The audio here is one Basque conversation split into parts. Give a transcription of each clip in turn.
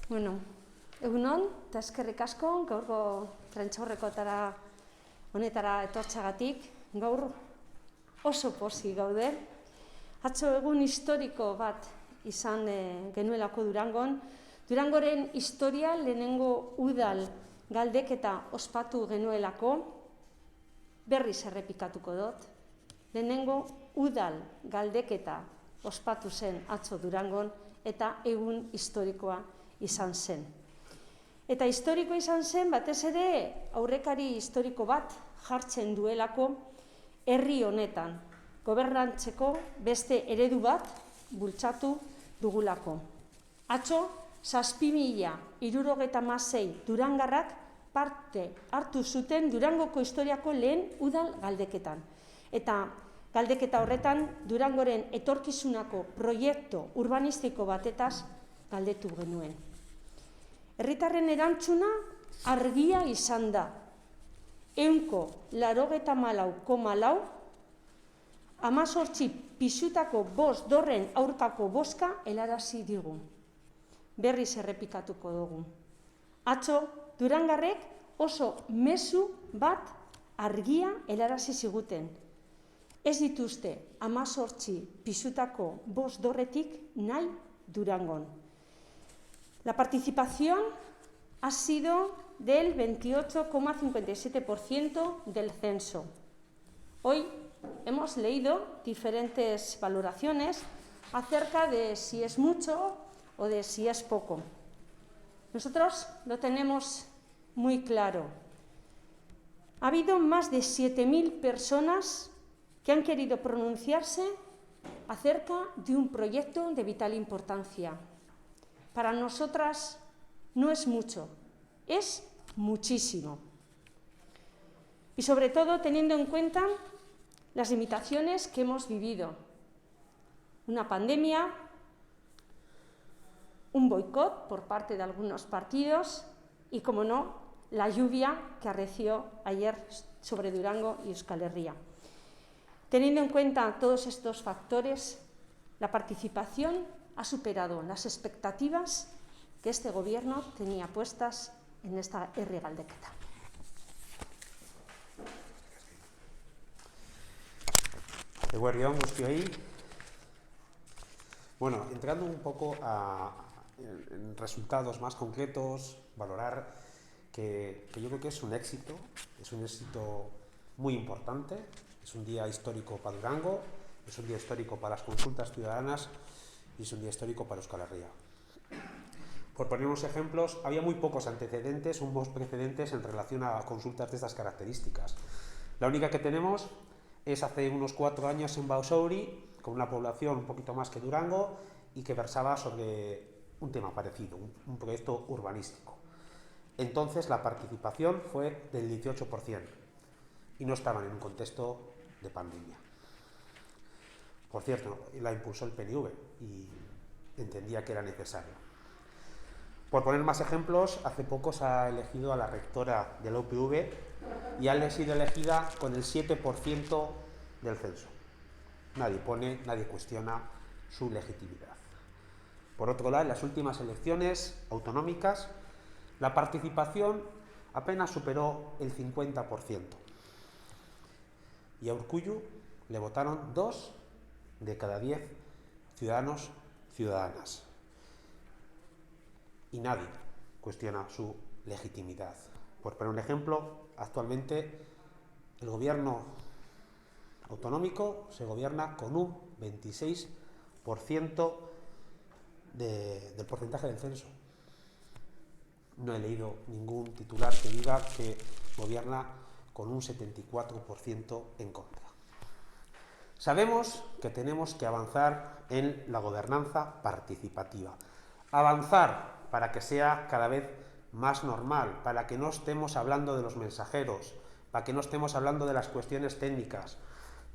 Bueno, egunon, eta eskerrik asko, gaurko prentsaurrekotara honetara etortxagatik, gaur oso posi gaude. Atzo egun historiko bat izan genuelako Durangon. Durangoren historia lehenengo udal galdeketa ospatu genuelako, berriz errepikatuko dut. Lehenengo udal galdeketa ospatu zen atzo Durangon eta egun historikoa izan zen. Eta historiko izan zen, batez ere, aurrekari historiko bat jartzen duelako herri honetan, gobernantzeko beste eredu bat bultzatu dugulako. Atzo, 7.066 durangarrak parte hartu zuten Durangoko historiako lehen udal galdeketan. Eta galdeketa horretan, Durangoren etorkizunako proiektu urbanistiko batetaz galdetu genuen. Herritarren erantzuna argia izan da. 184,4, 18 pisutako 5 dorren aurkako bozka helarazi digu. Berriz errepikatuko dugu. Atzo, durangarrek oso mezu bat argia helarazi ziguten. Ez dituzte 18 pisutako 5 dorretik nahi Durangon. La participación ha sido del 28,57% del censo. Hoy hemos leído diferentes valoraciones acerca de si es mucho o de si es poco. Nosotros lo tenemos muy claro. Ha habido más de 7.000 personas que han querido pronunciarse acerca de un proyecto de vital importancia. Para nosotras no es mucho, es muchísimo. Y sobre todo teniendo en cuenta las limitaciones que hemos vivido. Una pandemia, un boicot por parte de algunos partidos y, como no, la lluvia que arreció ayer sobre Durango y Euskal Herria. Teniendo en cuenta todos estos factores, la participación ha superado las expectativas que este gobierno tenía puestas en esta herri galdeketa. Eguerdión, guztioi. Bueno, entrando un poco en resultados más concretos, valorar que yo creo que es un éxito muy importante. Es un día histórico para Durango, es un día histórico para las consultas ciudadanas y es un día histórico para Euskal Herria. Por poner unos ejemplos, había muy pocos antecedentes, unos precedentes en relación a consultas de estas características. La única que tenemos es hace unos 4 años en Basauri, con una población un poquito más que Durango, y que versaba sobre un tema parecido, un proyecto urbanístico. Entonces la participación fue del 18% y no estaban en un contexto de pandemia. Por cierto, la impulsó el PNV y entendía que era necesario. Por poner más ejemplos, hace poco se ha elegido a la rectora de la UPV y ha sido elegida con el 7% del censo. Nadie cuestiona su legitimidad. Por otro lado, en las últimas elecciones autonómicas, la participación apenas superó el 50%. Y a Urkullu le votaron 2 de cada 10 ciudadanas. Y nadie cuestiona su legitimidad. Por poner un ejemplo, actualmente el gobierno autonómico se gobierna con un 26% del porcentaje del censo. No he leído ningún titular que diga que gobierna con un 74% en contra. Sabemos que tenemos que avanzar en la gobernanza participativa. Avanzar para que sea cada vez más normal, para que no estemos hablando de los mensajeros, para que no estemos hablando de las cuestiones técnicas.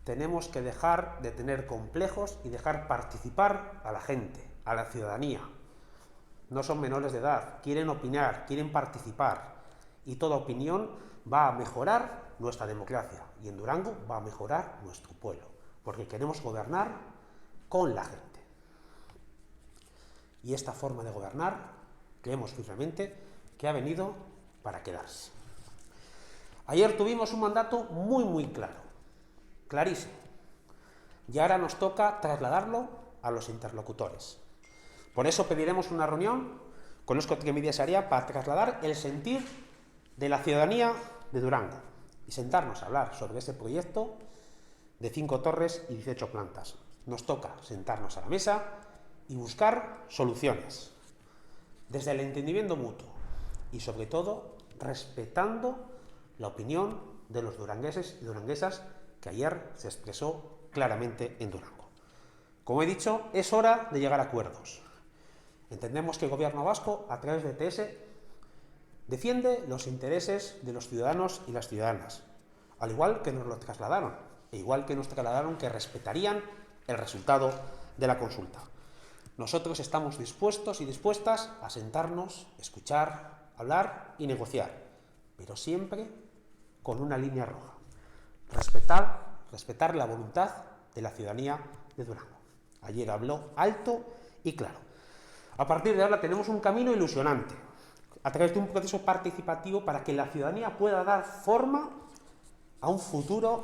Tenemos que dejar de tener complejos y dejar participar a la gente, a la ciudadanía. No son menores de edad, quieren opinar, quieren participar. Y toda opinión va a mejorar nuestra democracia. Y en Durango va a mejorar nuestro pueblo. Porque queremos gobernar con la gente. Y esta forma de gobernar Creemos firmemente que ha venido para quedarse. Ayer tuvimos un mandato muy claro, clarísimo, y ahora nos toca trasladarlo a los interlocutores. Por eso pediremos una reunión con Eusko Trenbide Sarea para trasladar el sentir de la ciudadanía de Durango y sentarnos a hablar sobre ese proyecto de 5 torres y 18 plantas. Nos toca sentarnos a la mesa y buscar soluciones desde el entendimiento mutuo y, sobre todo, respetando la opinión de los durangueses y duranguesas que ayer se expresó claramente en Durango. Como he dicho, es hora de llegar a acuerdos. Entendemos que el Gobierno vasco, a través de ETS, defiende los intereses de los ciudadanos y las ciudadanas, al igual que nos lo trasladaron, e igual que nos trasladaron que respetarían el resultado de la consulta. Nosotros estamos dispuestos y dispuestas a sentarnos, escuchar, hablar y negociar, pero siempre con una línea roja: respetar la voluntad de la ciudadanía de Durango. Ayer habló alto y claro. A partir de ahora tenemos un camino ilusionante, a través de un proceso participativo para que la ciudadanía pueda dar forma a un futuro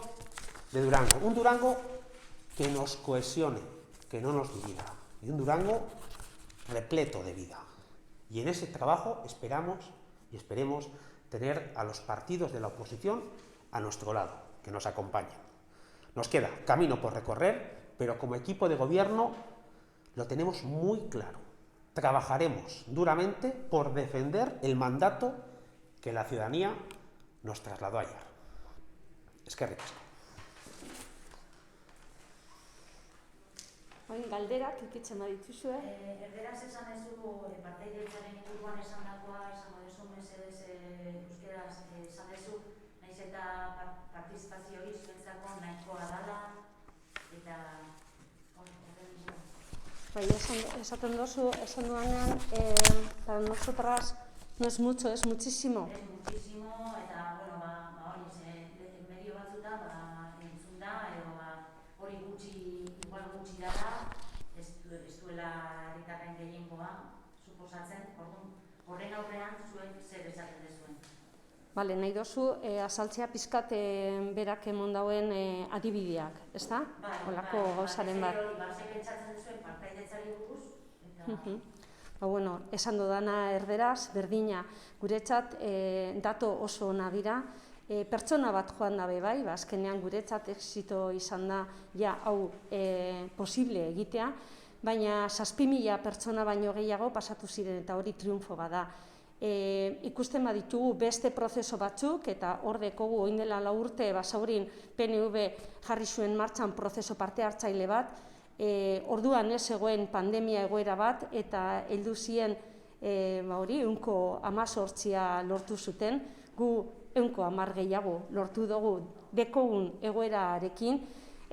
de Durango. Un Durango que nos cohesione, que no nos divida. Y un Durango repleto de vida. Y en ese trabajo esperemos tener a los partidos de la oposición a nuestro lado, que nos acompañen. Nos queda camino por recorrer, pero como equipo de gobierno lo tenemos muy claro. Trabajaremos duramente por defender el mandato que la ciudadanía nos trasladó ayer. Eskerrik asko. Oin galderak ikitzen badituzue. Erderaz esan ezu partaidetzaren inguruan esandakoa, esango duzu mesedez euskeraz esan dezu, naiz eta partizipazio hori zuentzako nahikoa dala eta Esaten dozu, esan duanean, para nosotras no es mucho, es muchísimo. Es muchísimo, eta, hori, medio batzutan, entzun da, edo, hori igual gutxi dara, ez duela herritarren gehiengoa, suposatzen, horren aurrean zuen zer esaten dezuen. Bale, nahi dozu, azaltzea pizkat berak emon dauen adibideak, ez da? Olako gauzaren bat. Zer pentsatzen dezuen partaidetzari buruz, eta... Bueno, esan dudana erderaz, berdina, guretzat dato oso ona dira, pertsona bat joan dabe bai, azkenean guretzat exito izan da ja hau posible egitea, baina 7.000 pertsona baino gehiago pasatu ziren eta hori triunfo bada. Ikusten baditugu beste prozeso batzuk, eta hor dekogu oin dela 4 urte Basaurin PNV jarri zuen martxan prozeso parte hartzaile bat, orduan ez zegoen pandemia egoera bat, eta heldu ziren 118 lortu zuten, gu 110 gehiago lortu dugu dekogun egoerarekin,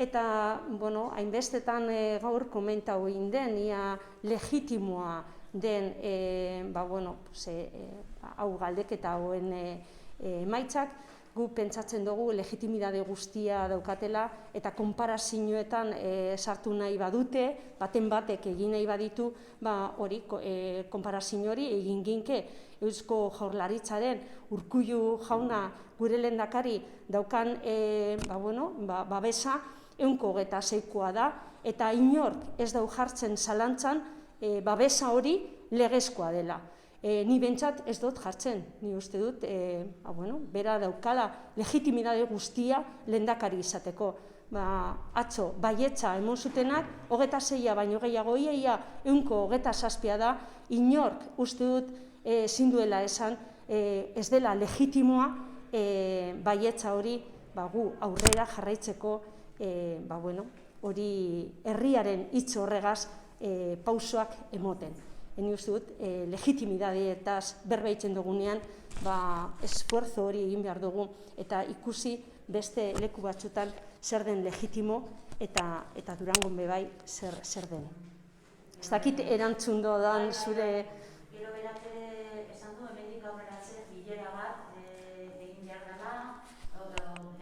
eta hainbestetan gaur komentau egin den, ia legitimoa den hau galdeketa hauen emaitzak, gu pentsatzen dugu legitimidade guztia daukatela eta konparazioetan sartu nahi badute, baten batek egin nahi baditu, hori konparazio hori egin ginke Eusko Jaurlaritzaren Urkullu jauna gure lehendakari daukan babesa 126koa da, eta inork ez dau jartzen zalantzan babesa hori legezkoa dela. Ni bentsat ez dut jartzen, ni uste dut, bera daukala legitimidade guztia lehendakari izateko. Atzo, baietza emon zutenak, 26 baino gehiago, ia 127 da, inork uste dut ezin duela esan, ez dela legitimoa baietza hori gu aurrera jarraitzeko, hori herriaren hitz horregaz pausoak emoten. Eni uste dut, legitimidadeetaz berbaitzen dugunean, esfuerzo hori egin behar dugu, eta ikusi beste leku batzutan zer den legitimo, eta Durangon bebai zer den. Ez dakit erantzun dodan zure... Gero berak esan du, hemendik aurreratzen bilera bat egin behar dela,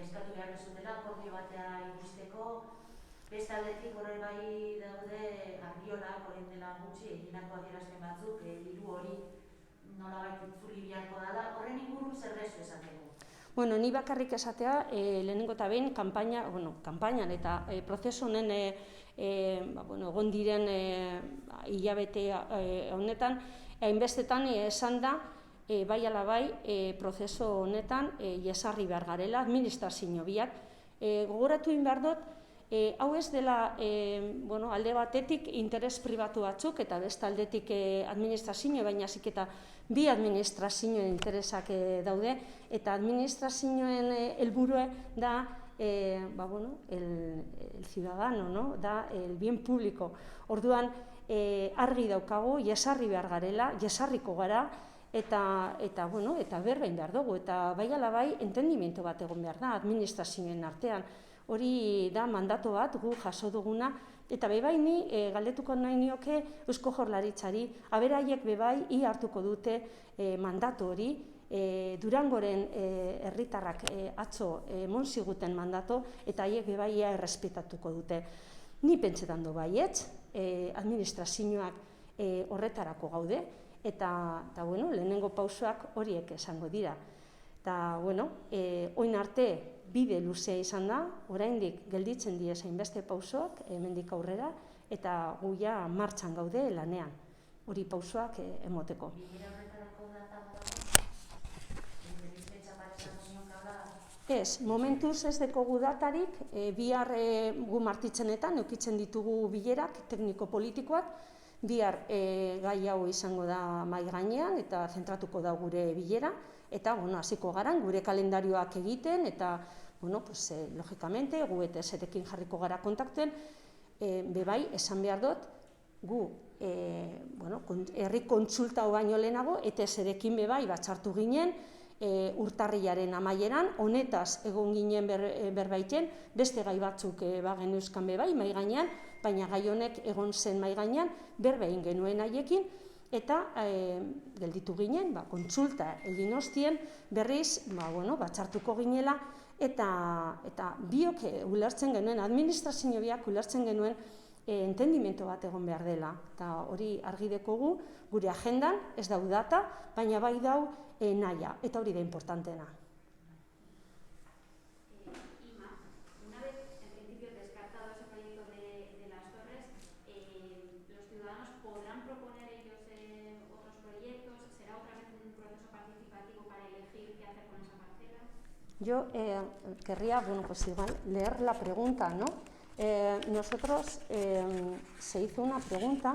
eskatu behar dezutela, akordio batea ikusteko, beste aldetik horre bai daude Arriolak orain dela gutxi eginako adierazpen batzuk, diru hori nolabait itzuli beharko dela, horren inguru zer dezu esateko? Bueno, ni bakarrik esatea, lehenengo eta behin, kanpainan eta prozesu honen egon diren hilabete honetan, hainbestetan esan da, bai ala bai, prozesu honetan jesarri behar garela, administrazio biak. Gogoratu egin behar dut, hau ez dela alde batetik interes pribatu batzuk eta beste aldetik administrazio, baina zik eta bi administrazioen interesak daude, eta administrazioen helburua da el ciudadano, da el bien público. Orduan, argi daukagu, jesarri behar garela, jesarriko gara, eta berbein behar dugu, eta bai ala bai, entendimiento bat egon behar da, administrazioen artean. Hori da mandatu bat, gu jaso duguna, eta bebai ni galdetuko nahi nioke Eusko Jaurlaritzari, aberaiek bebai hartuko dute mandatu hori, Durangoren herritarrak atzo emon ziguten mandatu, eta haiek bebai errespetatuko dute. Ni pentsetan du baietz, administrazioak horretarako gaude, eta lehenengo pausoak horiek esango dira. Eta, oin arte bide luzea izan da, oraindik gelditzen diez hainbeste pausoak, hemendik aurrera, eta gu ja martxan gaude lanean, hori pausoak emoteko. Ez, momentuz ez dekogu datarik, bihar gu martitzenetan, eukitzen ditugu bilerak, tekniko-politikoak, bihar gai hau izango da mai gainean, eta zentratuko da gure bilera, eta hasiko garan gure kalendarioak egiten, eta logikamente gu ETS-erekin jarriko gara kontaktuen, bebai esan behar dut, gu herri kontsulta baino lehenago, ETS-erekin bebai batzartu ginen, urtarrilaren amaieran, honetaz egon ginen berbaiten, beste gai batzuk bageneuzkan bebai mai gainean, baina gai honek egon zen mai gainean, berbein genuen haiekin, eta gelditu ginen, kontsulta egin ostien, berriz batzartuko ginela, eta biok ulertzen genuen, administrazio biak ulertzen genuen entendimiento bat egon behar dela. Eta hori argi dekogu, gure agendan, ez dau data, baina bai dau nahia, eta hori da importantena. Una vez, en principio, descartado ese proyecto de las torres, los ciudadanos podrán proponer ellos otros proyectos, ¿será otra vez un proceso participativo para elegir qué hacer con esa parcela? Yo querría, igual leer la pregunta, ¿no? Nosotros se hizo una pregunta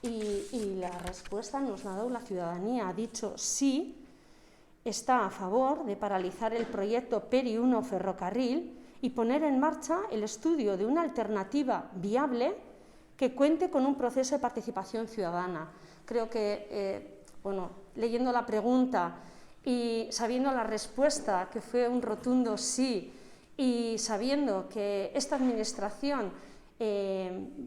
y la respuesta nos la ha dado la ciudadanía. Ha dicho sí, está a favor de paralizar el proyecto PERI 1 ferrocarril y poner en marcha el estudio de una alternativa viable que cuente con un proceso de participación ciudadana. Creo que, leyendo la pregunta y sabiendo la respuesta, que fue un rotundo sí, y sabiendo que esta administración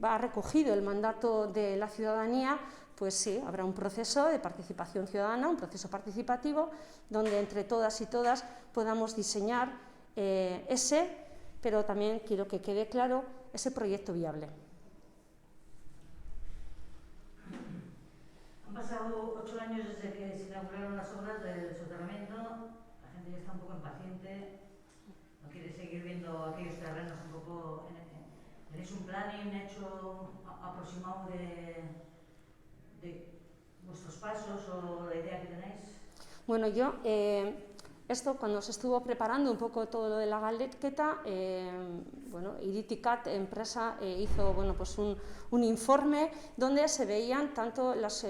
ha recogido el mandato de la ciudadanía, pues sí, habrá un proceso de participación ciudadana, un proceso participativo, donde entre todas y todas podamos diseñar pero también quiero que quede claro, ese proyecto viable. Han pasado 8 años desde que se inauguraron las obras del soterramiento, la gente ya está un poco impaciente, no quiere seguir viendo aquellos terrenos un poco. ¿Tenéis un planning hecho aproximado de vuestros pasos o la idea que tenéis? Bueno, yo, esto cuando se estuvo preparando un poco todo lo de la galdeketa, Iriticat empresa hizo un informe donde se veían tanto las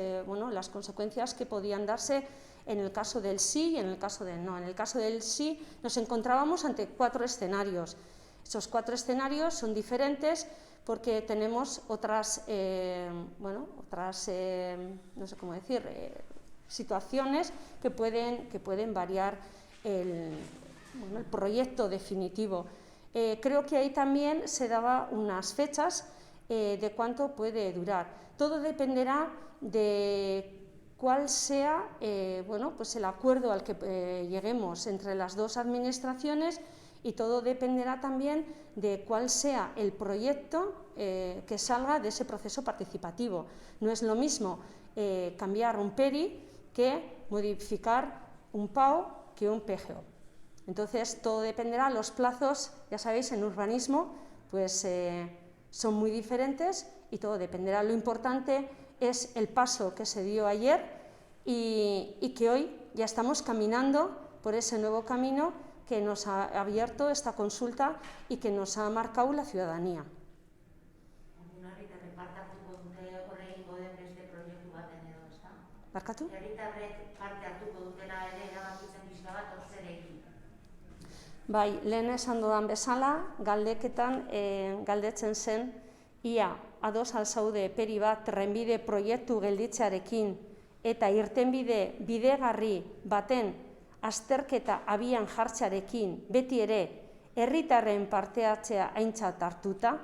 consecuencias que podían darse en el caso del sí y en el caso del no. En el caso del sí nos encontrábamos ante 4 escenarios. Esos 4 escenarios son diferentes porque tenemos otras, no sé cómo decir, situaciones que pueden variar el proyecto definitivo. Creo que ahí también se daba unas fechas de cuánto puede durar. Todo dependerá de cuál sea el acuerdo al que lleguemos entre las 2 administraciones, y todo dependerá también de cuál sea el proyecto que salga de ese proceso participativo. No es lo mismo cambiar un PERI que modificar un PAO que un PGO. Entonces, todo dependerá, los plazos, ya sabéis, en urbanismo, pues son muy diferentes y todo dependerá. Lo importante es el paso que se dio ayer y que hoy ya estamos caminando por ese nuevo camino que nos ha abierto esta consulta y que nos ha marcado la ciudadanía. Barkatu? Bai, lehen esan dudan bezala, galdeketan galdetzen zen ia ados alzaude peri bat trenbide proiektu gelditzearekin eta irtenbide bidegarri baten azterketa abian jartzearekin beti ere herritarren partehartzea aintzat hartuta.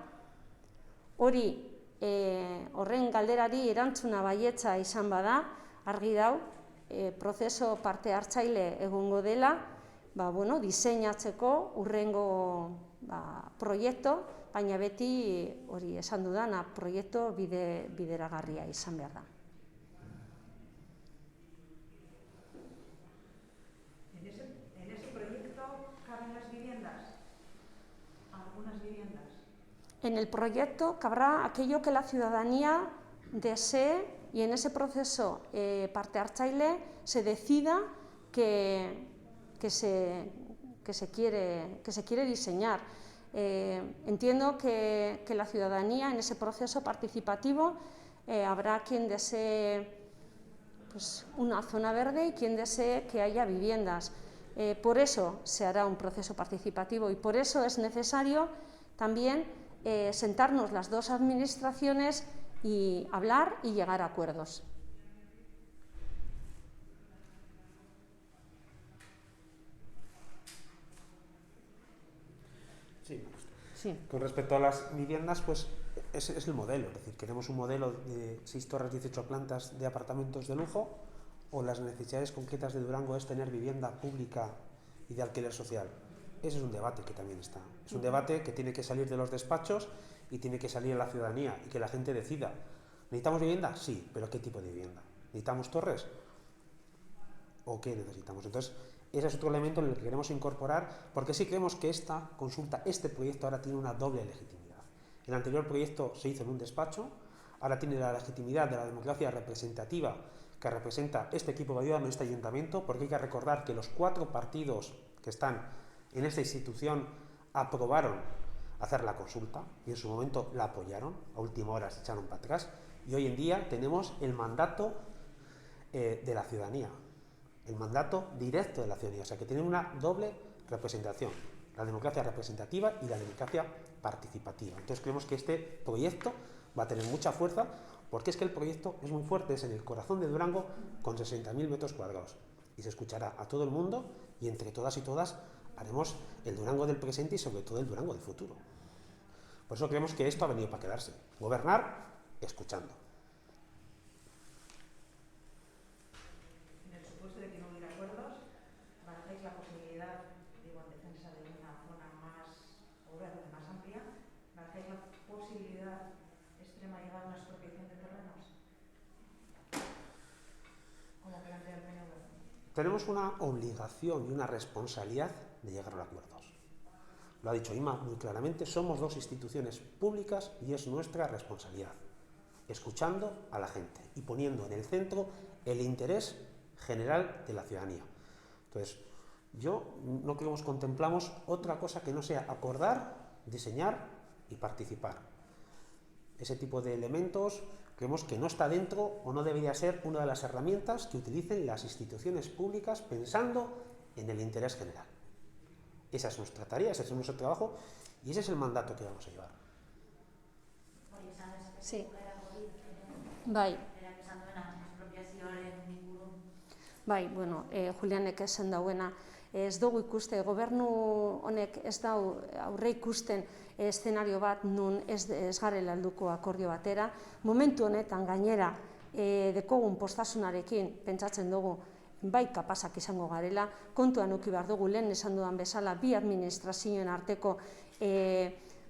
Horren galderari erantzuna baietza izan bada, argi dau, prozeso parte hartzaile egongo dela, diseinatzeko urrengo proiektu, baina beti hori esan dudana, proiektu bideragarria izan behar da. ¿En ese proyecto caben las viviendas? ¿Algunas viviendas? En el proyecto cabrá aquello que la ciudadanía desee y en ese proceso parte hartzaile se decida que se quiere diseñar. Entiendo que la ciudadanía en ese proceso participativo habrá quien desee una zona verde y quien desee que haya viviendas. Por eso se hará un proceso participativo y por eso es necesario también sentarnos las dos administraciones y hablar y llegar a acuerdos. Sí. Con respecto a las viviendas, pues ese es el modelo, es decir, queremos un modelo de 6 torres, 18 plantas de apartamentos de lujo, o las necesidades concretas de Durango es tener vivienda pública y de alquiler social. Ese es un debate que también está. Es un debate que tiene que salir de los despachos y tiene que salir a la ciudadanía y que la gente decida. ¿Necesitamos vivienda? Sí, pero ¿qué tipo de vivienda? ¿Necesitamos torres? ¿O qué necesitamos? Entonces, ese es otro elemento en el que queremos incorporar, porque sí creemos que esta consulta, este proyecto ahora tiene una doble legitimidad. El anterior proyecto se hizo en un despacho, ahora tiene la legitimidad de la democracia representativa que representa este equipo de gobierno, este ayuntamiento, porque hay que recordar que los 4 partidos que están en esta institución aprobaron hacer la consulta y en su momento la apoyaron, a última hora se echaron para atrás y hoy en día tenemos el mandato de la ciudadanía, el mandato directo de la ciudadanía, o sea que tiene una doble representación, la democracia representativa y la democracia participativa. Entonces creemos que este proyecto va a tener mucha fuerza porque es que el proyecto es muy fuerte, es en el corazón de Durango con 60.000 metros cuadrados y se escuchará a todo el mundo y entre todas y todas haremos el Durango del presente y sobre todo el Durango del futuro. Por eso creemos que esto ha venido para quedarse. Gobernar escuchando. En el supuesto de que no hubiera acuerdos, ¿barajáis la posibilidad, digo, en defensa de una zona más verde, más amplia, barajáis la posibilidad extrema de llegar a una expropiación de terrenos? Como plantea el PNV. Tenemos una obligación y una responsabilidad de llegar a acuerdos. Lo ha dicho Ima muy claramente, somos 2 instituciones públicas y es nuestra responsabilidad, escuchando a la gente y poniendo en el centro el interés general de la ciudadanía. Entonces, no contemplamos otra cosa que no sea acordar, diseñar y participar. Ese tipo de elementos creemos que no está dentro o no debería ser una de las herramientas que utilicen las instituciones públicas pensando en el interés general. Esa es nuestra tarea, ese es nuestro trabajo y ese es el mandato que vamos a llevar. Sí. Bai. Bai, bueno, Julianek esan dauena, ez dugu ikuste, gobernu honek ez dau aurre ikusten eszenario bat nun ez garela helduko akordio batera. Momentu honetan gainera dekogun postasunarekin pentsatzen dugu bai kapasak izango garela, kontuan eduki behar dugu lehen esan dudan bezala bi administrazioen arteko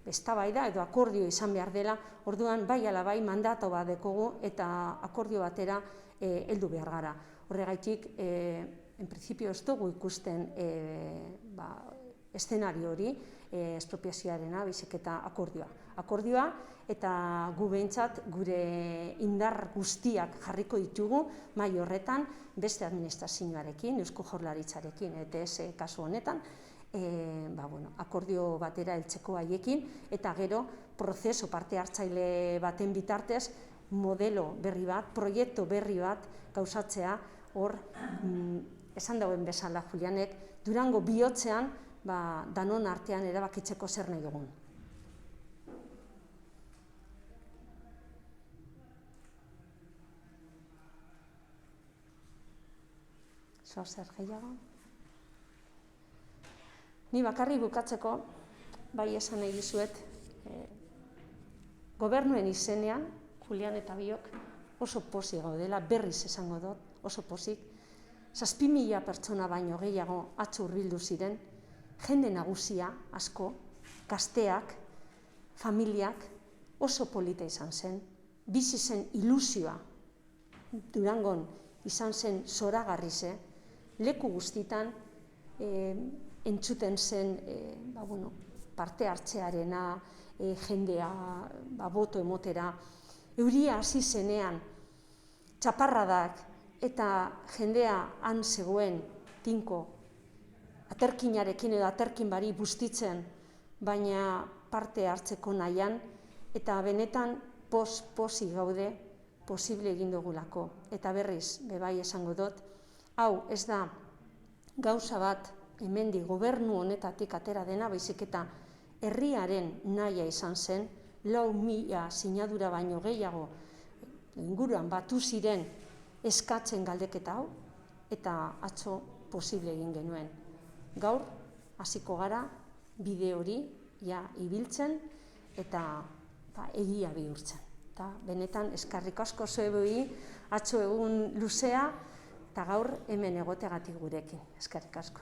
eztabaida edo akordio izan behar dela, orduan bai ala bai mandatu bat dekogu eta akordio batera heldu behar gara. Horregaitik, en principio ez dugu ikusten eszenario hori, espropiazioarena, baizik eta akordioa, eta gu behintzat gure indar guztiak jarriko ditugu mahai horretan beste administrazioarekin, Eusko Jaurlaritzarekin, ETS kasu honetan, akordio batera heltzeko haiekin, eta gero prozesu parte hartzaile baten bitartez modelo berri bat, proiektu berri bat gauzatzea, hor, esan dauen bezala Julianek, Durango bihotzean, danon artean erabakitzeko zer nahi dugun. Zer gehiago? Ni bakarri bukatzeko, bai esan nahi dizuet, gobernuen izenean, Julian eta biok, oso pozik gaudela, berriz esango dut, oso pozik, 7.000 pertsona baino gehiago atzo hurbildu ziren, jende nagusia asko, gazteak, familiak, oso polita izan zen, bizi zen ilusioa, Durangon izan zen zoragarri ze, leku guztitan entzuten zen parte hartzearena, jendea boto emotera, euria hasi zenean, txaparradak eta jendea han zegoen tinko, aterkinarekin edo aterkin bari bustitzen, baina parte hartzeko nahian, eta benetan pozik gaude posible egin dugulako. Eta berriz, bebai esango dut, hau ez da gauza bat hemendik gobernu honetatik atera dena, baizik eta herriaren nahia izan zen, 4.000 sinadura baino gehiago inguruan batu ziren eskatzen galdeketa hau, eta atzo posible egin genuen. Gaur, hasiko gara, bide hori ibiltzen eta egia bihurtzen. Eta benetan eskerrik asko zuei atzo egun luzea eta gaur hemen egoteagatik gurekin. Eskerrik asko.